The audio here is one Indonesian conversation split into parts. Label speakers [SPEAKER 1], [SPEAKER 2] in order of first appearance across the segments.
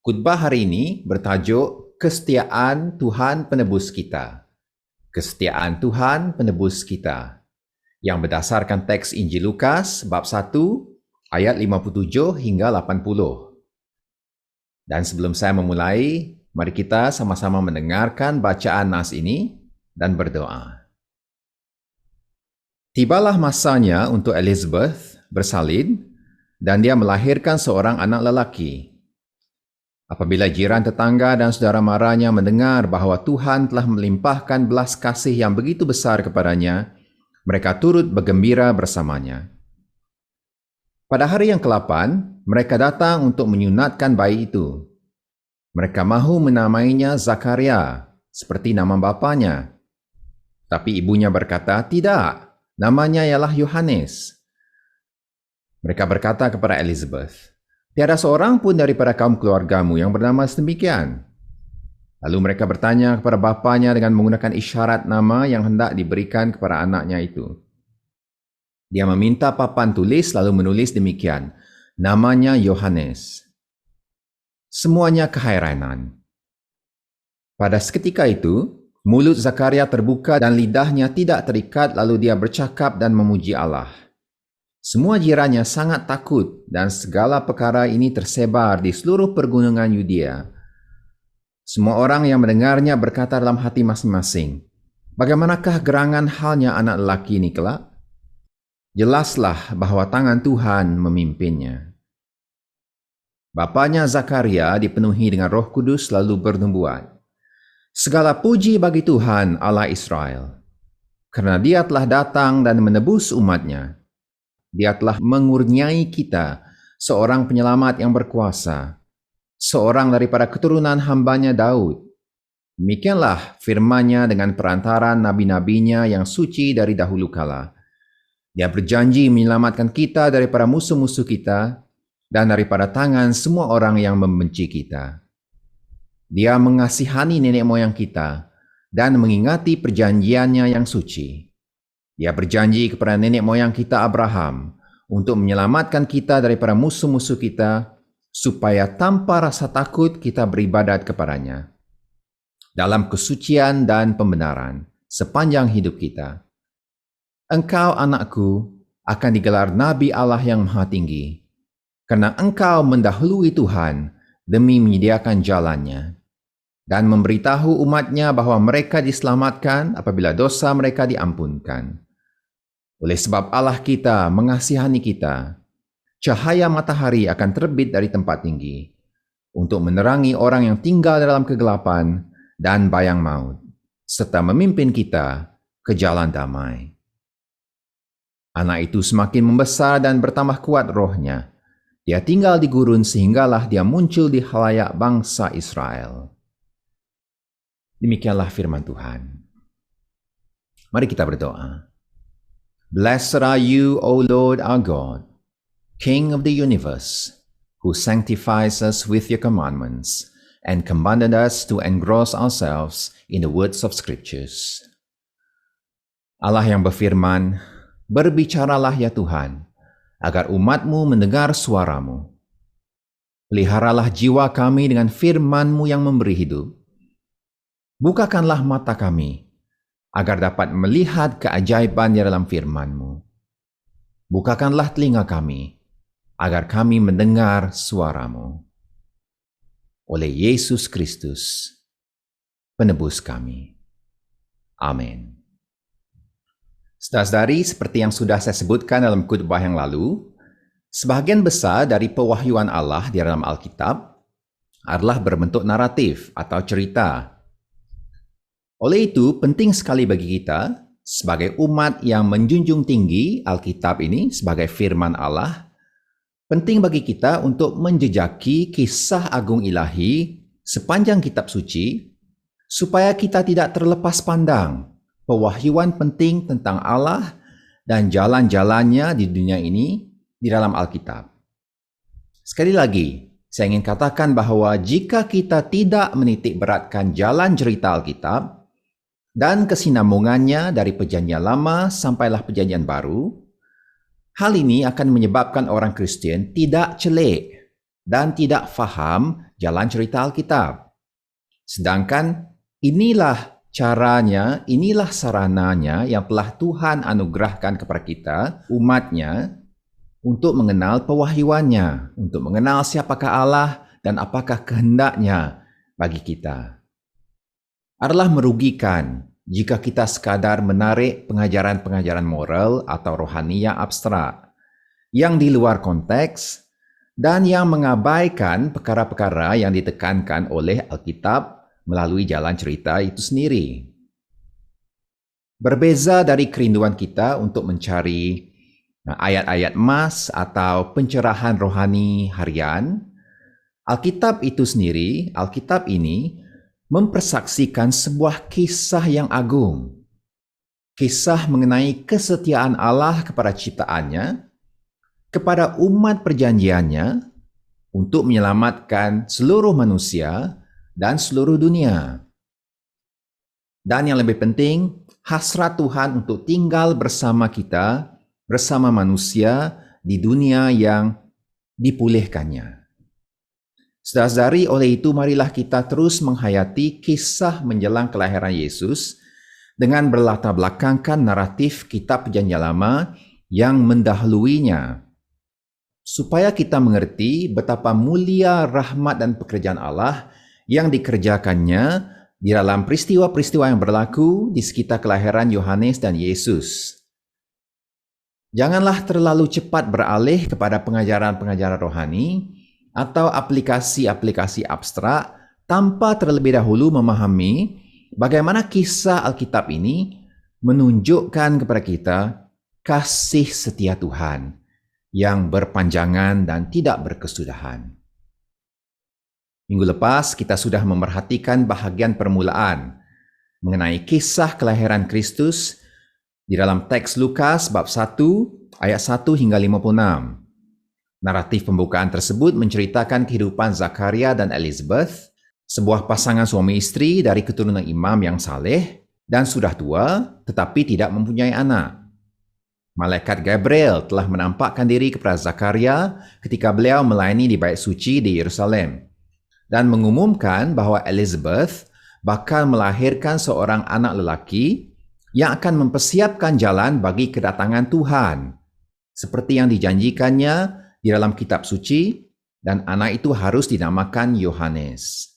[SPEAKER 1] Khutbah hari ini bertajuk Kesetiaan Tuhan Penebus Kita. Kesetiaan Tuhan Penebus Kita, yang berdasarkan teks Injil Lukas bab 1 ayat 57 hingga 80. Dan sebelum saya memulai, mari kita sama-sama mendengarkan bacaan nas ini dan berdoa. Tibalah masanya untuk Elizabeth bersalin dan dia melahirkan seorang anak lelaki. Apabila jiran tetangga dan saudara maranya mendengar bahawa Tuhan telah melimpahkan belas kasih yang begitu besar kepadanya, mereka turut bergembira bersamanya. Pada hari yang ke-8, mereka datang untuk menyunatkan bayi itu. Mereka mahu menamainya Zakaria, seperti nama bapanya. Tapi ibunya berkata, "Tidak, namanya ialah Yohanes." Mereka berkata kepada Elizabeth, "Tiada seorang pun daripada kaum keluargamu yang bernama sedemikian." Lalu mereka bertanya kepada bapanya dengan menggunakan isyarat nama yang hendak diberikan kepada anaknya itu. Dia meminta papan tulis lalu menulis demikian, "Namanya Yohanes." Semuanya kehairanan. Pada seketika itu, mulut Zakaria terbuka dan lidahnya tidak terikat, lalu dia bercakap dan memuji Allah. Semua jirannya sangat takut dan segala perkara ini tersebar di seluruh pergunungan Yudea. Semua orang yang mendengarnya berkata dalam hati masing-masing, "Bagaimanakah gerangan halnya anak lelaki ini kelak?" Jelaslah bahawa tangan Tuhan memimpinnya. Bapanya Zakaria dipenuhi dengan Roh Kudus lalu bernubuat, "Segala puji bagi Tuhan Allah Israel, kerana Dia telah datang dan menebus umatnya. Dia telah mengurniai kita seorang penyelamat yang berkuasa, seorang daripada keturunan hambanya Daud. Demikianlah firman-Nya dengan perantaran nabi-nabinya yang suci dari dahulu kala. Dia berjanji menyelamatkan kita daripada musuh-musuh kita dan daripada tangan semua orang yang membenci kita. Dia mengasihani nenek moyang kita dan mengingati perjanjiannya yang suci. Dia berjanji kepada nenek moyang kita Abraham untuk menyelamatkan kita daripada musuh-musuh kita, supaya tanpa rasa takut kita beribadat kepadanya dalam kesucian dan pembenaran sepanjang hidup kita. Engkau, anakku, akan digelar Nabi Allah yang Maha Tinggi, kerana engkau mendahului Tuhan demi menyediakan jalannya dan memberitahu umatnya bahawa mereka diselamatkan apabila dosa mereka diampunkan. Oleh sebab Allah kita mengasihani kita, cahaya matahari akan terbit dari tempat tinggi untuk menerangi orang yang tinggal dalam kegelapan dan bayang maut, serta memimpin kita ke jalan damai." Anak itu semakin membesar dan bertambah kuat rohnya. Dia tinggal di gurun sehinggalah dia muncul di halayak bangsa Israel. Demikianlah firman Tuhan. Mari kita berdoa. Blessed are you, O Lord our God, King of the universe, who sanctifies us with your commandments and commanded us to engross ourselves in the words of Scriptures. Allah yang berfirman, "Berbicaralah ya Tuhan, agar umat-Mu mendengar suara-Mu. Peliharalah jiwa kami dengan firman-Mu yang memberi hidup. Bukakanlah mata kami, agar dapat melihat keajaiban di dalam firman-Mu. Bukakanlah telinga kami, agar kami mendengar suara-Mu. Oleh Yesus Kristus, penebus kami. Amin." Saudara-saudari, seperti yang sudah saya sebutkan dalam khutbah yang lalu, sebahagian besar dari pewahyuan Allah di dalam Alkitab adalah berbentuk naratif atau cerita. Oleh itu, penting sekali bagi kita sebagai umat yang menjunjung tinggi Alkitab ini sebagai firman Allah, penting bagi kita untuk menjejaki kisah agung ilahi sepanjang kitab suci, supaya kita tidak terlepas pandang pewahyuan penting tentang Allah dan jalan-jalannya di dunia ini di dalam Alkitab. Sekali lagi, saya ingin katakan bahawa jika kita tidak menitik beratkan jalan cerita Alkitab dan kesinambungannya dari Perjanjian Lama sampailah Perjanjian Baru, hal ini akan menyebabkan orang Kristian tidak celik dan tidak faham jalan cerita Alkitab. Sedangkan inilah caranya, inilah sarananya yang telah Tuhan anugerahkan kepada kita, umatnya, untuk mengenal pewahyuannya, untuk mengenal siapakah Allah dan apakah kehendaknya bagi kita. Adalah merugikan jika kita sekadar menarik pengajaran-pengajaran moral atau rohani yang abstrak, yang di luar konteks, dan yang mengabaikan perkara-perkara yang ditekankan oleh Alkitab melalui jalan cerita itu sendiri. Berbeza dari kerinduan kita untuk mencari ayat-ayat emas atau pencerahan rohani harian, Alkitab itu sendiri, Alkitab ini mempersaksikan sebuah kisah yang agung. Kisah mengenai kesetiaan Allah kepada ciptaannya, kepada umat perjanjiannya, untuk menyelamatkan seluruh manusia dan seluruh dunia. Dan yang lebih penting, hasrat Tuhan untuk tinggal bersama kita, bersama manusia di dunia yang dipulihkannya. Saudara-saudari, oleh itu marilah kita terus menghayati kisah menjelang kelahiran Yesus dengan berlatar belakangkan naratif kitab Perjanjian Lama yang mendahuluinya, supaya kita mengerti betapa mulia rahmat dan pekerjaan Allah yang dikerjakannya di dalam peristiwa-peristiwa yang berlaku di sekitar kelahiran Yohanes dan Yesus. Janganlah terlalu cepat beralih kepada pengajaran-pengajaran rohani atau aplikasi-aplikasi abstrak tanpa terlebih dahulu memahami bagaimana kisah Alkitab ini menunjukkan kepada kita kasih setia Tuhan yang berpanjangan dan tidak berkesudahan. Minggu lepas kita sudah memerhatikan bahagian permulaan mengenai kisah kelahiran Kristus di dalam teks Lukas bab 1 ayat 1 hingga 56. Naratif pembukaan tersebut menceritakan kehidupan Zakaria dan Elizabeth, sebuah pasangan suami istri dari keturunan imam yang saleh dan sudah tua tetapi tidak mempunyai anak. Malaikat Gabriel telah menampakkan diri kepada Zakaria ketika beliau melayani di bait suci di Yerusalem dan mengumumkan bahwa Elizabeth bakal melahirkan seorang anak lelaki yang akan mempersiapkan jalan bagi kedatangan Tuhan, seperti yang dijanjikannya di dalam kitab suci, dan anak itu harus dinamakan Yohanes.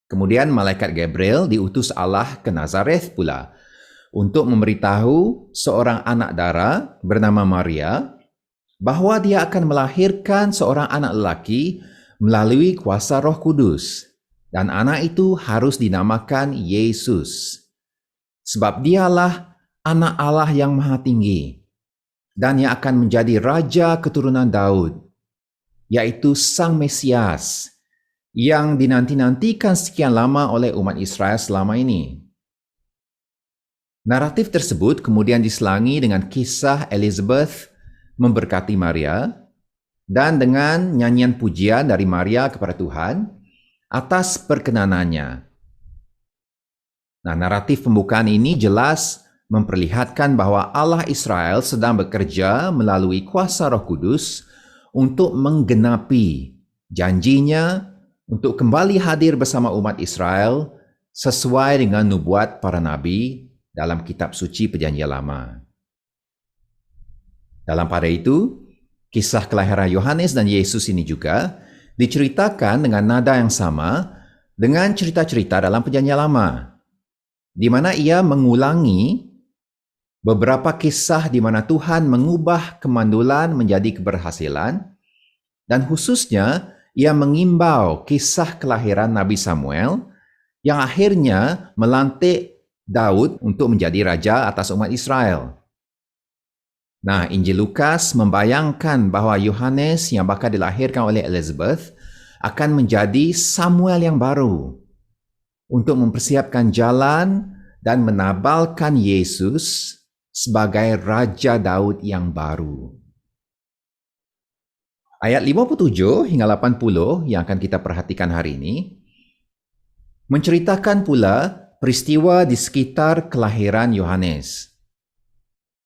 [SPEAKER 1] Kemudian malaikat Gabriel diutus Allah ke Nazareth pula untuk memberitahu seorang anak dara bernama Maria bahwa dia akan melahirkan seorang anak lelaki melalui kuasa Roh Kudus, dan anak itu harus dinamakan Yesus, sebab dialah anak Allah yang Maha Tinggi dan yang akan menjadi raja keturunan Daud, yaitu Sang Mesias yang dinanti-nantikan sekian lama oleh umat Israel selama ini. Naratif tersebut kemudian diselangi dengan kisah Elizabeth memberkati Maria dan dengan nyanyian pujian dari Maria kepada Tuhan atas perkenanannya. Nah, naratif pembukaan ini jelas memperlihatkan bahwa Allah Israel sedang bekerja melalui kuasa Roh Kudus untuk menggenapi janjinya untuk kembali hadir bersama umat Israel sesuai dengan nubuat para nabi dalam kitab suci Perjanjian Lama. Dalam pada itu, kisah kelahiran Yohanes dan Yesus ini juga diceritakan dengan nada yang sama dengan cerita-cerita dalam Perjanjian Lama, di mana ia mengulangi beberapa kisah di mana Tuhan mengubah kemandulan menjadi keberhasilan, dan khususnya ia mengimbau kisah kelahiran Nabi Samuel yang akhirnya melantik Daud untuk menjadi raja atas umat Israel. Nah, Injil Lukas membayangkan bahwa Yohanes yang bakal dilahirkan oleh Elizabeth akan menjadi Samuel yang baru untuk mempersiapkan jalan dan menabalkan Yesus sebagai Raja Daud yang baru. Ayat 57 hingga 80 yang akan kita perhatikan hari ini menceritakan pula peristiwa di sekitar kelahiran Yohanes.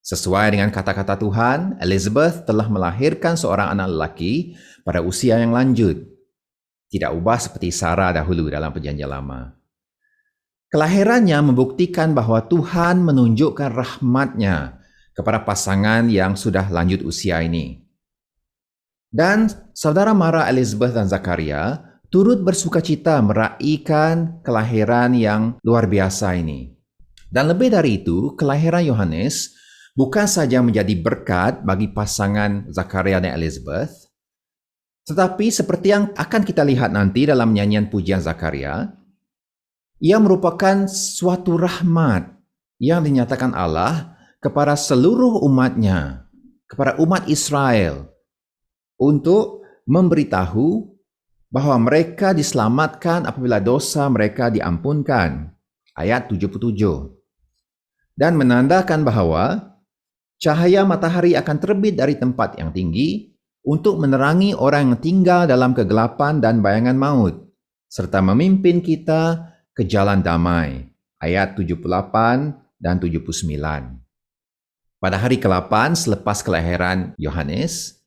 [SPEAKER 1] Sesuai dengan kata-kata Tuhan, Elizabeth telah melahirkan seorang anak lelaki pada usia yang lanjut. Tidak ubah seperti Sarah dahulu dalam Perjanjian Lama. Kelahirannya membuktikan bahwa Tuhan menunjukkan rahmat-Nya kepada pasangan yang sudah lanjut usia ini. Dan saudara mara Elizabeth dan Zakaria turut bersukacita meraihkan kelahiran yang luar biasa ini. Dan lebih dari itu, kelahiran Yohanes bukan saja menjadi berkat bagi pasangan Zakaria dan Elizabeth, tetapi seperti yang akan kita lihat nanti dalam nyanyian pujian Zakaria, ia merupakan suatu rahmat yang dinyatakan Allah kepada seluruh umat-Nya, kepada umat Israel, untuk memberitahu bahwa mereka diselamatkan apabila dosa mereka diampunkan. Ayat 77. Dan menandakan bahwa cahaya matahari akan terbit dari tempat yang tinggi untuk menerangi orang yang tinggal dalam kegelapan dan bayangan maut, serta memimpin kita ke jalan damai. Ayat 78 dan 79. Pada hari ke-8 selepas kelahiran Yohanes,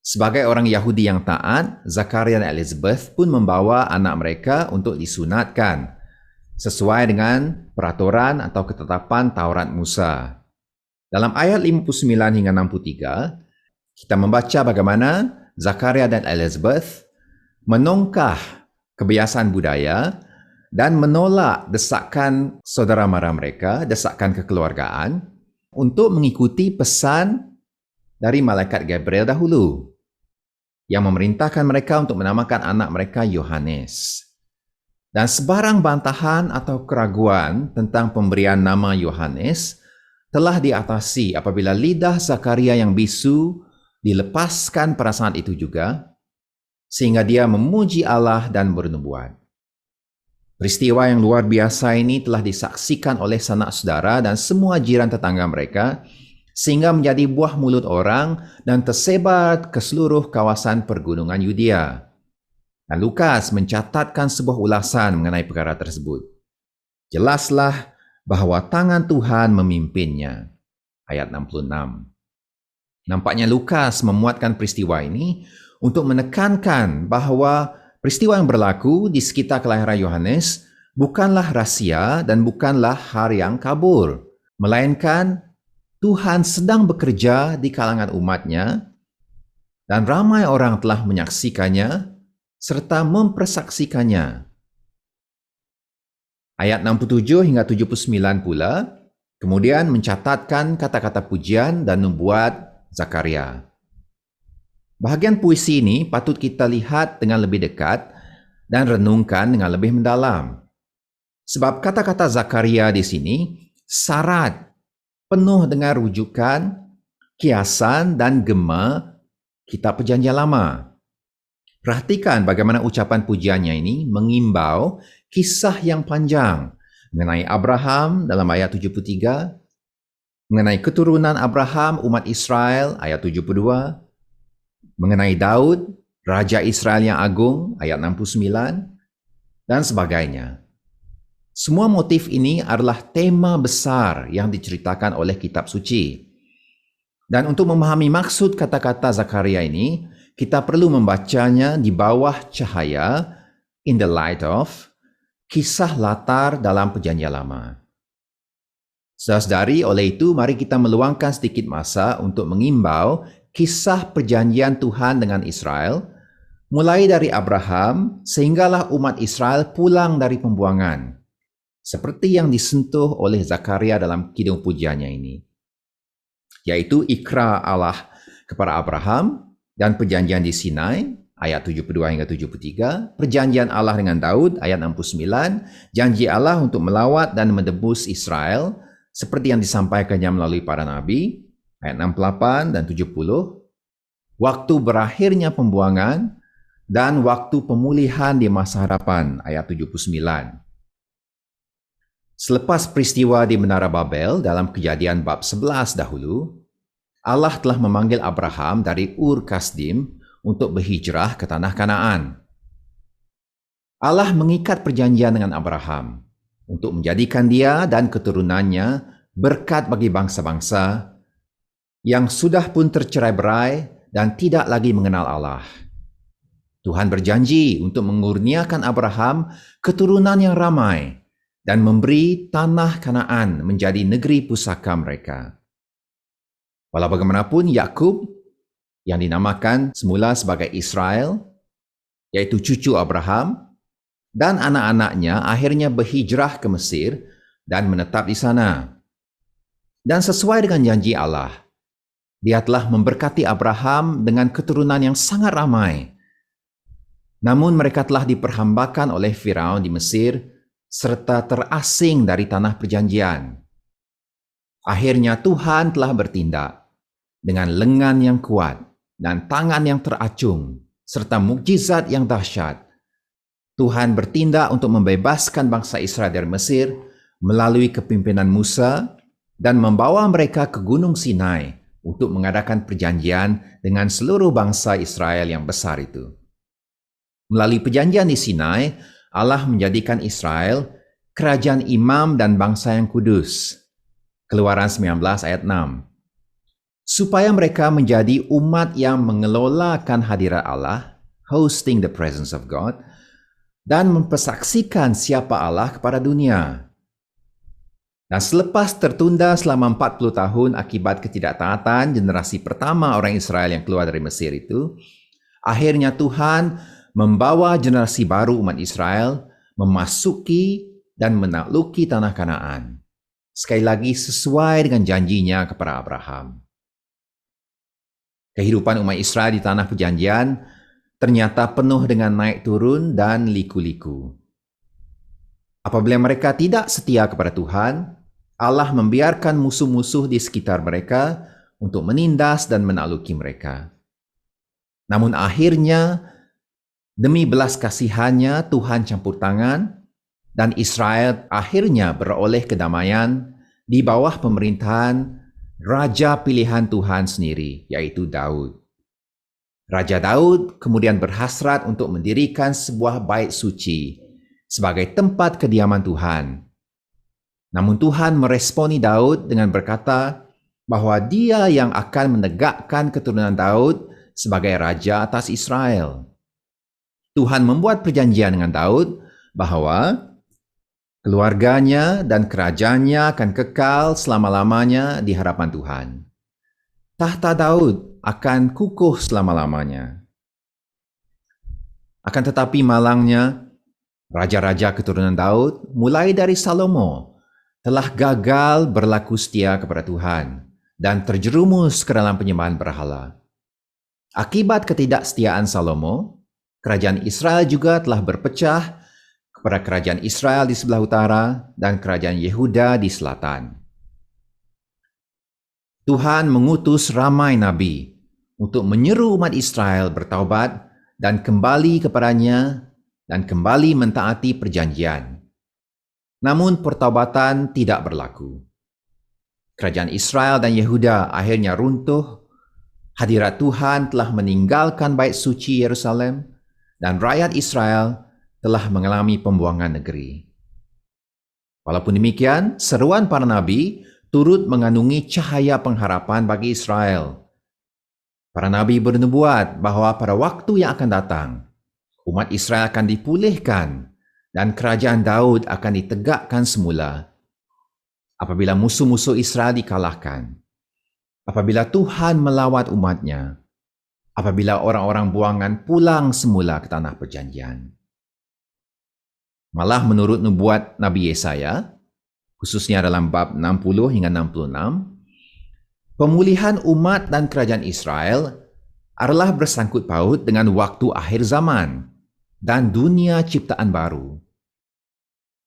[SPEAKER 1] sebagai orang Yahudi yang taat, Zakaria dan Elizabeth pun membawa anak mereka untuk disunatkan sesuai dengan peraturan atau ketetapan Taurat Musa. Dalam ayat 59 hingga 63, kita membaca bagaimana Zakaria dan Elizabeth menongkah kebiasaan budaya dan menolak desakan saudara mara mereka, desakan kekeluargaan, untuk mengikuti pesan dari malaikat Gabriel dahulu, yang memerintahkan mereka untuk menamakan anak mereka Yohanes. Dan sebarang bantahan atau keraguan tentang pemberian nama Yohanes telah diatasi apabila lidah Zakaria yang bisu dilepaskan pada saat itu juga, sehingga dia memuji Allah dan bernubuat. Peristiwa yang luar biasa ini telah disaksikan oleh sanak saudara dan semua jiran tetangga mereka, sehingga menjadi buah mulut orang dan tersebar ke seluruh kawasan pergunungan Yudea. Dan Lukas mencatatkan sebuah ulasan mengenai perkara tersebut. Jelaslah bahwa tangan Tuhan memimpinnya. Ayat 66. Nampaknya Lukas memuatkan peristiwa ini untuk menekankan bahwa peristiwa yang berlaku di sekitar kelahiran Yohanes bukanlah rahasia dan bukanlah hal yang kabur, melainkan Tuhan sedang bekerja di kalangan umat-Nya, dan ramai orang telah menyaksikannya serta mempersaksikannya. Ayat 67 hingga 79 pula kemudian mencatatkan kata-kata pujian dan nubuat Zakaria. Bahagian puisi ini patut kita lihat dengan lebih dekat dan renungkan dengan lebih mendalam. Sebab kata-kata Zakaria di sini syarat penuh dengan rujukan, kiasan, dan gema kitab Perjanjian Lama. Perhatikan bagaimana ucapan pujiannya ini mengimbau kisah yang panjang mengenai Abraham dalam ayat 73, mengenai keturunan Abraham umat Israel ayat 72, mengenai Daud, Raja Israel yang agung ayat 69, dan sebagainya. Semua motif ini adalah tema besar yang diceritakan oleh kitab suci. Dan untuk memahami maksud kata-kata Zakaria ini, kita perlu membacanya di bawah cahaya, in the light of, kisah latar dalam Perjanjian Lama. Saudara-saudari, oleh itu mari kita meluangkan sedikit masa untuk mengimbau kisah perjanjian Tuhan dengan Israel, mulai dari Abraham sehinggalah umat Israel pulang dari pembuangan, seperti yang disentuh oleh Zakaria dalam kidung pujiannya ini, yaitu ikrar Allah kepada Abraham dan perjanjian di Sinai ayat 72 hingga 73, perjanjian Allah dengan Daud ayat 69, janji Allah untuk melawat dan menebus Israel seperti yang disampaikannya melalui para nabi ayat 68 dan 70, waktu berakhirnya pembuangan dan waktu pemulihan di masa hadapan ayat 79. Selepas peristiwa di Menara Babel dalam Kejadian bab 11 dahulu, Allah telah memanggil Abraham dari Ur Kasdim untuk berhijrah ke tanah Kanaan. Allah mengikat perjanjian dengan Abraham untuk menjadikan dia dan keturunannya berkat bagi bangsa-bangsa yang sudah pun tercerai-berai dan tidak lagi mengenal Allah. Tuhan berjanji untuk mengurniakan Abraham keturunan yang ramai dan memberi tanah Kanaan menjadi negeri pusaka mereka. Walau bagaimanapun, Yakub yang dinamakan semula sebagai Israel, yaitu cucu Abraham, dan anak-anaknya akhirnya berhijrah ke Mesir dan menetap di sana. Dan sesuai dengan janji Allah, Dia telah memberkati Abraham dengan keturunan yang sangat ramai. Namun mereka telah diperhambakan oleh Firaun di Mesir serta terasing dari tanah perjanjian. Akhirnya Tuhan telah bertindak dengan lengan yang kuat dan tangan yang teracung serta mukjizat yang dahsyat. Tuhan bertindak untuk membebaskan bangsa Israel dari Mesir melalui kepimpinan Musa dan membawa mereka ke Gunung Sinai untuk mengadakan perjanjian dengan seluruh bangsa Israel yang besar itu. Melalui perjanjian di Sinai, Allah menjadikan Israel kerajaan imam dan bangsa yang kudus. Keluaran 19 ayat 6. Supaya mereka menjadi umat yang mengelolakan hadirat Allah, hosting the presence of God, dan mempersaksikan siapa Allah kepada dunia. Dan selepas tertunda selama 40 tahun akibat ketidaktaatan generasi pertama orang Israel yang keluar dari Mesir itu, akhirnya Tuhan membawa generasi baru umat Israel memasuki dan menakluki tanah Kanaan. Sekali lagi sesuai dengan janjinya kepada Abraham. Kehidupan umat Israel di tanah perjanjian ternyata penuh dengan naik turun dan liku-liku. Apabila mereka tidak setia kepada Tuhan, Allah membiarkan musuh-musuh di sekitar mereka untuk menindas dan menakluki mereka. Namun akhirnya, demi belas kasihannya Tuhan campur tangan dan Israel akhirnya beroleh kedamaian di bawah pemerintahan raja pilihan Tuhan sendiri, yaitu Daud. Raja Daud kemudian berhasrat untuk mendirikan sebuah bait suci sebagai tempat kediaman Tuhan. Namun Tuhan meresponi Daud dengan berkata bahwa Dia yang akan menegakkan keturunan Daud sebagai raja atas Israel. Tuhan membuat perjanjian dengan Daud bahwa keluarganya dan kerajaannya akan kekal selama-lamanya di hadapan Tuhan. Tahta Daud akan kukuh selama-lamanya. Akan tetapi malangnya, raja-raja keturunan Daud, mulai dari Salomo, telah gagal berlaku setia kepada Tuhan dan terjerumus ke dalam penyembahan berhala. Akibat ketidaksetiaan Salomo, kerajaan Israel juga telah berpecah kepada kerajaan Israel di sebelah utara dan kerajaan Yehuda di selatan. Tuhan mengutus ramai nabi untuk menyeru umat Israel bertaubat dan kembali kepadanya dan kembali mentaati perjanjian. Namun pertaubatan tidak berlaku. Kerajaan Israel dan Yehuda akhirnya runtuh. Hadirat Tuhan telah meninggalkan bait suci Yerusalem dan rakyat Israel telah mengalami pembuangan negeri. Walaupun demikian, seruan para nabi turut mengandungi cahaya pengharapan bagi Israel. Para nabi bernubuat bahwa pada waktu yang akan datang, umat Israel akan dipulihkan dan kerajaan Daud akan ditegakkan semula. Apabila musuh-musuh Israel dikalahkan, apabila Tuhan melawat umatnya, apabila orang-orang buangan pulang semula ke tanah perjanjian. Malah menurut nubuat Nabi Yesaya, khususnya dalam bab 60 hingga 66, pemulihan umat dan kerajaan Israel adalah bersangkut paut dengan waktu akhir zaman dan dunia ciptaan baru.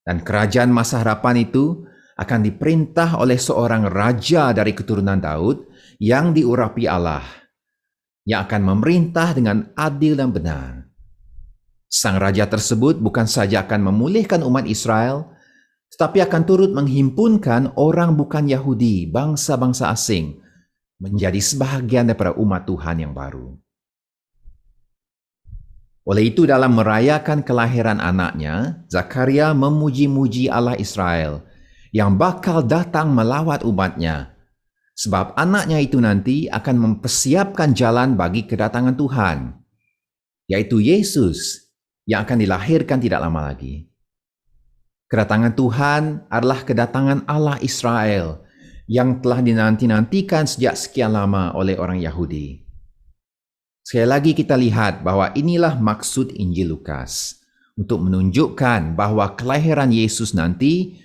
[SPEAKER 1] Dan kerajaan masa hadapan itu akan diperintah oleh seorang raja dari keturunan Daud yang diurapi Allah, yang akan memerintah dengan adil dan benar. Sang raja tersebut bukan saja akan memulihkan umat Israel, tetapi akan turut menghimpunkan orang bukan Yahudi, bangsa-bangsa asing, menjadi sebahagian daripada umat Tuhan yang baru. Oleh itu, dalam merayakan kelahiran anaknya, Zakaria memuji-muji Allah Israel yang bakal datang melawat umatnya. Sebab anaknya itu nanti akan mempersiapkan jalan bagi kedatangan Tuhan, yaitu Yesus yang akan dilahirkan tidak lama lagi. Kedatangan Tuhan adalah kedatangan Allah Israel yang telah dinanti-nantikan sejak sekian lama oleh orang Yahudi. Sekali lagi kita lihat bahwa inilah maksud Injil Lukas, untuk menunjukkan bahwa kelahiran Yesus nanti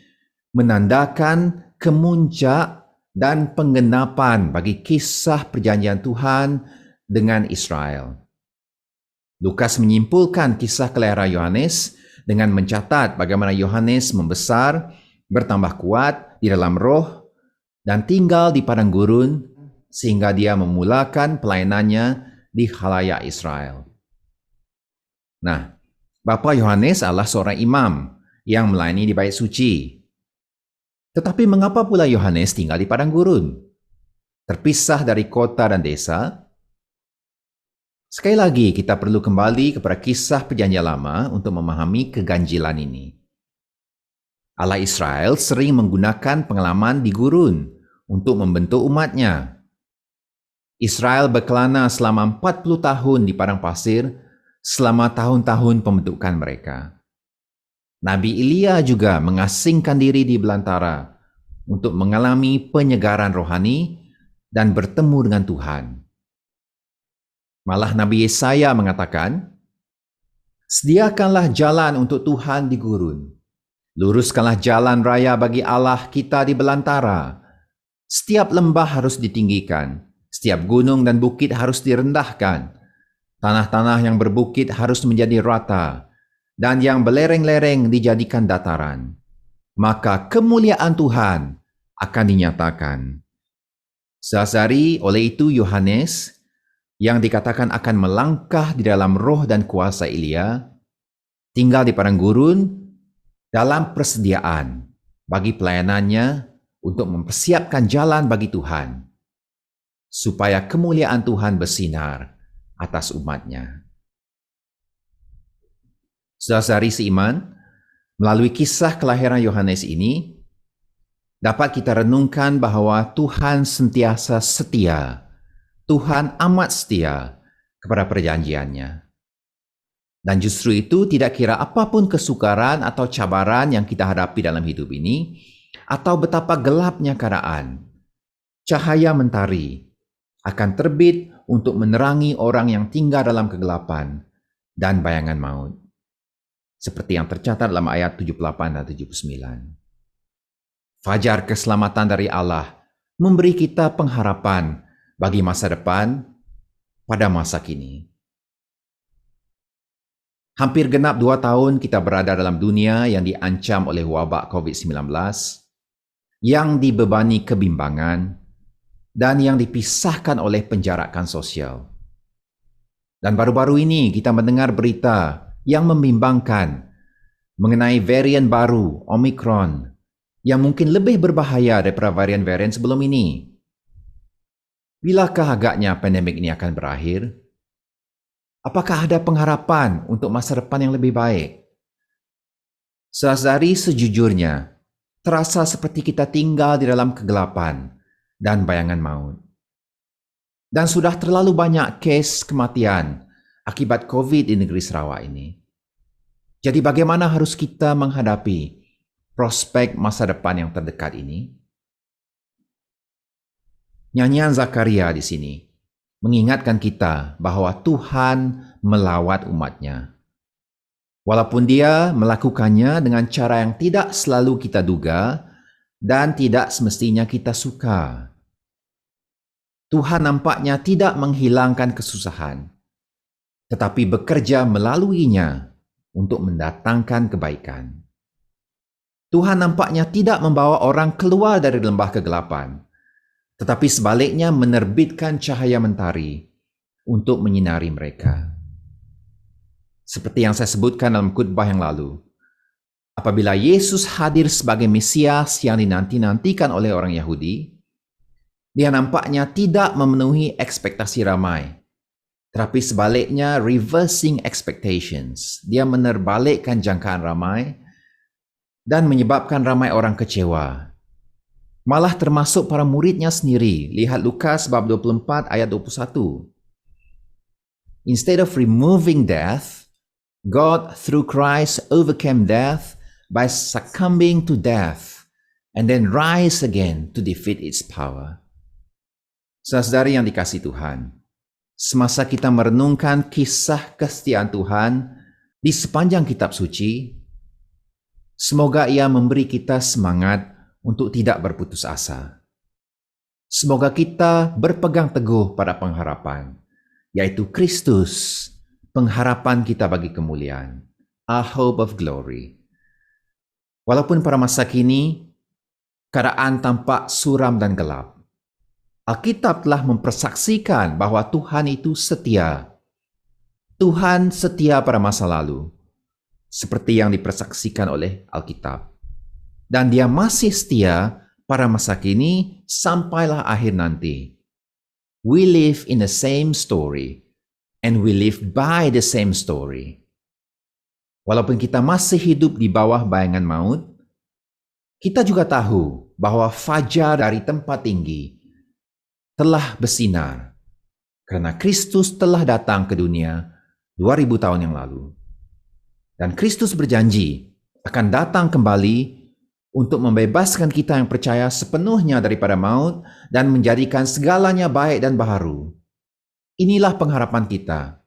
[SPEAKER 1] menandakan kemuncak dan penggenapan bagi kisah perjanjian Tuhan dengan Israel. Lukas menyimpulkan kisah kelahiran Yohanes dengan mencatat bagaimana Yohanes membesar, bertambah kuat di dalam roh, dan tinggal di padang gurun sehingga dia memulakan pelayanannya di khalayak Israel. Nah, Bapa Yohanes adalah seorang imam yang melayani di bait suci. Tetapi mengapa pula Yohanes tinggal di padang gurun, terpisah dari kota dan desa? Sekali lagi kita perlu kembali kepada kisah perjanjian lama untuk memahami keganjilan ini. Allah Israel sering menggunakan pengalaman di gurun untuk membentuk umatnya. Israel berkelana selama 40 tahun di padang pasir selama tahun-tahun pembentukan mereka. Nabi Elia juga mengasingkan diri di belantara untuk mengalami penyegaran rohani dan bertemu dengan Tuhan. Malah Nabi Yesaya mengatakan, "Sediakanlah jalan untuk Tuhan di gurun. Luruskanlah jalan raya bagi Allah kita di belantara. Setiap lembah harus ditinggikan, setiap gunung dan bukit harus direndahkan. Tanah-tanah yang berbukit harus menjadi rata, dan yang belereng-lereng dijadikan dataran. Maka kemuliaan Tuhan akan dinyatakan." Sehari oleh itu Yohanes, yang dikatakan akan melangkah di dalam roh dan kuasa Elia, tinggal di padang gurun dalam persediaan bagi pelayanannya untuk mempersiapkan jalan bagi Tuhan, supaya kemuliaan Tuhan bersinar atas umatnya. Saudara-saudari seiman, melalui kisah kelahiran Yohanes ini, dapat kita renungkan bahwa Tuhan sentiasa setia. Tuhan amat setia kepada perjanjiannya. Dan justru itu tidak kira apapun kesukaran atau cabaran yang kita hadapi dalam hidup ini, atau betapa gelapnya keadaan, cahaya mentari akan terbit untuk menerangi orang yang tinggal dalam kegelapan dan bayangan maut. Seperti yang tercatat dalam ayat 78 dan 79. Fajar keselamatan dari Allah memberi kita pengharapan bagi masa depan pada masa kini. Hampir genap 2 tahun kita berada dalam dunia yang diancam oleh wabak COVID-19, yang dibebani kebimbangan, dan yang dipisahkan oleh penjarakan sosial. Dan baru-baru ini kita mendengar berita yang membimbangkan mengenai varian baru, Omicron, yang mungkin lebih berbahaya daripada varian-varian sebelum ini. Bilakah agaknya pandemik ini akan berakhir? Apakah ada pengharapan untuk masa depan yang lebih baik? Saudari, sejujurnya, terasa seperti kita tinggal di dalam kegelapan dan bayangan maut. Dan sudah terlalu banyak kes kematian akibat COVID di negeri Sarawak ini. Jadi bagaimana harus kita menghadapi prospek masa depan yang terdekat ini? Nyanyian Zakaria di sini mengingatkan kita bahwa Tuhan melawat umatnya. Walaupun dia melakukannya dengan cara yang tidak selalu kita duga dan tidak semestinya kita suka. Tuhan nampaknya tidak menghilangkan kesusahan, tetapi bekerja melaluinya untuk mendatangkan kebaikan. Tuhan nampaknya tidak membawa orang keluar dari lembah kegelapan, tetapi sebaliknya menerbitkan cahaya mentari untuk menyinari mereka. Seperti yang saya sebutkan dalam khutbah yang lalu, apabila Yesus hadir sebagai Mesias yang dinanti-nantikan oleh orang Yahudi, dia nampaknya tidak memenuhi ekspektasi ramai, tetapi sebaliknya reversing expectations. Dia menerbalikkan jangkaan ramai dan menyebabkan ramai orang kecewa. Malah termasuk para muridnya sendiri. Lihat Lukas bab 24 ayat 21. Instead of removing death, God through Christ overcame death by succumbing to death and then rise again to defeat its power. Saudara yang dikasihi Tuhan, semasa kita merenungkan kisah kesetiaan Tuhan di sepanjang kitab suci, semoga Ia memberi kita semangat untuk tidak berputus asa. Semoga kita berpegang teguh pada pengharapan, yaitu Kristus, pengharapan kita bagi kemuliaan, a hope of glory. Walaupun pada masa kini, keadaan tampak suram dan gelap, Alkitab telah mempersaksikan bahwa Tuhan itu setia. Tuhan setia pada masa lalu, seperti yang dipersaksikan oleh Alkitab. Dan Dia masih setia pada masa kini sampailah akhir nanti. We live in the same story, and we live by the same story. Walaupun kita masih hidup di bawah bayangan maut, kita juga tahu bahwa fajar dari tempat tinggi telah bersinar, karena Kristus telah datang ke dunia 2000 tahun yang lalu. Dan Kristus berjanji akan datang kembali untuk membebaskan kita yang percaya sepenuhnya daripada maut dan menjadikan segalanya baik dan baharu. Inilah pengharapan kita,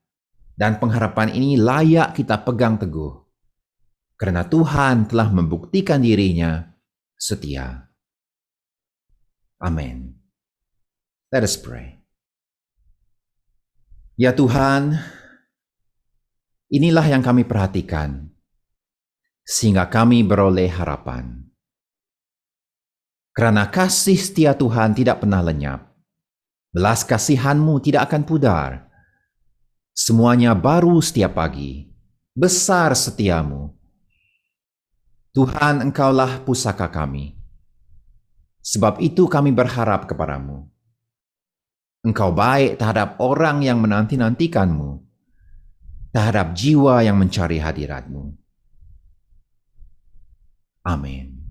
[SPEAKER 1] dan pengharapan ini layak kita pegang teguh, karena Tuhan telah membuktikan dirinya setia. Amin. Let us pray. Ya Tuhan, inilah yang kami perhatikan, sehingga kami beroleh harapan. Karena kasih setia Tuhan tidak pernah lenyap, belas kasihan-Mu tidak akan pudar. Semuanya baru setiap pagi, besar setiamu. Tuhan, Engkaulah pusaka kami. Sebab itu kami berharap kepadamu. Engkau baik terhadap orang yang menanti-nantikan-Mu, terhadap jiwa yang mencari hadirat-Mu. Amin.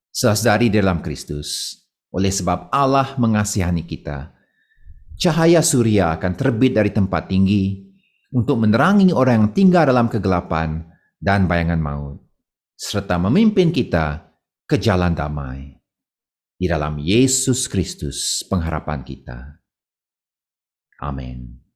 [SPEAKER 1] Saudari dalam Kristus, oleh sebab Allah mengasihani kita, cahaya surya akan terbit dari tempat tinggi untuk menerangi orang yang tinggal dalam kegelapan dan bayangan maut, serta memimpin kita ke jalan damai. Di dalam Yesus Kristus pengharapan kita. Amin.